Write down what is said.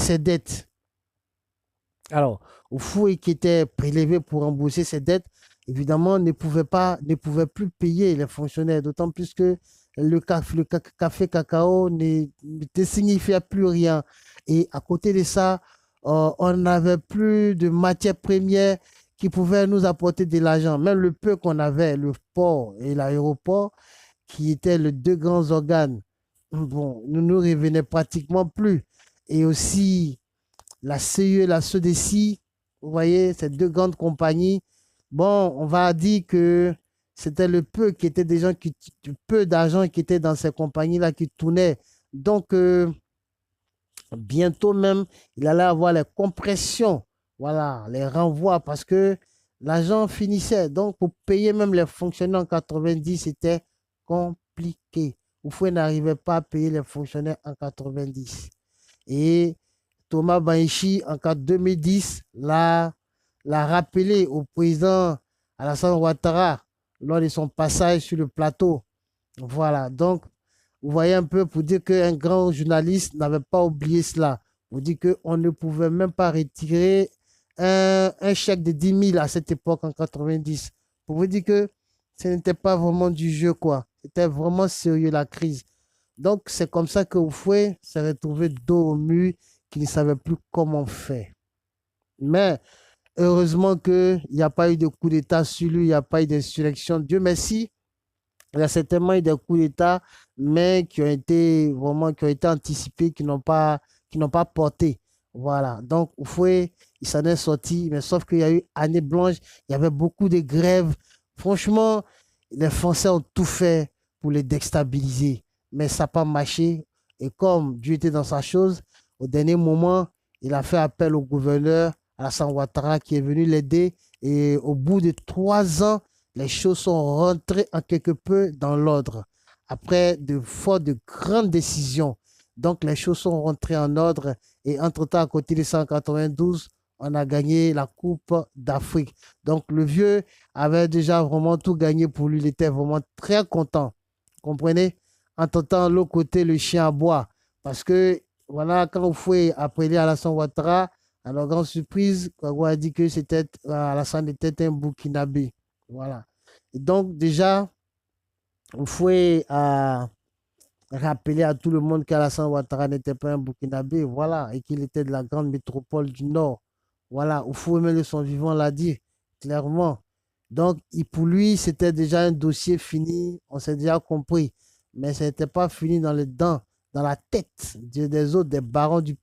ses dettes. Alors, Houphouët qui était prélevé pour rembourser ses dettes, évidemment, ne pouvait plus payer les fonctionnaires, d'autant plus que le café cacao ne signifiait plus rien. Et à côté de ça, on n'avait plus de matières premières qui pouvaient nous apporter de l'argent. Même le peu qu'on avait, le port et l'aéroport, qui étaient les deux grands organes, bon, ne nous revenaient pratiquement plus. Et aussi, la CE et la SODECI, vous voyez, ces deux grandes compagnies, bon, on va dire que c'était le peu qui était des gens qui, peu d'argent qui était dans ces compagnies-là qui tournaient. Donc, bientôt même, il allait avoir les compressions, voilà, les renvois parce que l'argent finissait. Donc, pour payer même les fonctionnaires en 90, c'était compliqué. Vous n'arrivait pas à payer les fonctionnaires en 90. Et Thomas Banchi, en 2010, l'a rappelé au président Alassane Ouattara lors de son passage sur le plateau. Voilà, donc, vous voyez un peu pour dire qu'un grand journaliste n'avait pas oublié cela. Pour dire qu'on ne pouvait même pas retirer un chèque de 10 000 à cette époque en 90. Pour vous dire que ce n'était pas vraiment du jeu, quoi. C'était vraiment sérieux la crise. Donc, c'est comme ça que Oufoué s'est retrouvé dos au mur, qui ne savait plus comment faire. Mais heureusement qu'il n'y a pas eu de coup d'État sur lui, il n'y a pas eu d'insurrection. Dieu merci, il y a certainement eu des coups d'État, mais qui ont été vraiment, qui ont été anticipés, qui n'ont pas porté. Voilà. Donc, Oufoué, il s'en est sorti, mais sauf qu'il y a eu année blanche, il y avait beaucoup de grèves. Franchement, les Français ont tout fait pour les déstabiliser, mais ça n'a pas marché. Et comme Dieu était dans sa chose, au dernier moment, il a fait appel au gouverneur Alassane Ouattara qui est venu l'aider. Et au bout de 3 ans, les choses sont rentrées en quelque peu dans l'ordre. Après de grandes décisions, donc les choses sont rentrées en ordre. Et entre-temps, à côté de 192, on a gagné la Coupe d'Afrique. Donc le vieux avait déjà vraiment tout gagné pour lui. Il était vraiment très content. Vous comprenez? Entre-temps, l'autre côté, le chien aboie. Parce que, voilà, quand Oufoué a appelé Alassane Ouattara, alors, grande surprise, Kouagou a dit que c'était Alassane était un Burkinabé. Voilà. Et donc, déjà, Oufoué a rappelé à tout le monde qu'Alassane Ouattara n'était pas un Burkinabé, voilà, et qu'il était de la grande métropole du Nord. Voilà, Oufoué, même de son vivant, l'a dit clairement. Donc, pour lui, c'était déjà un dossier fini, on s'est déjà compris. Mais ce n'était pas fini dans les dents, dans la tête des autres, des barons du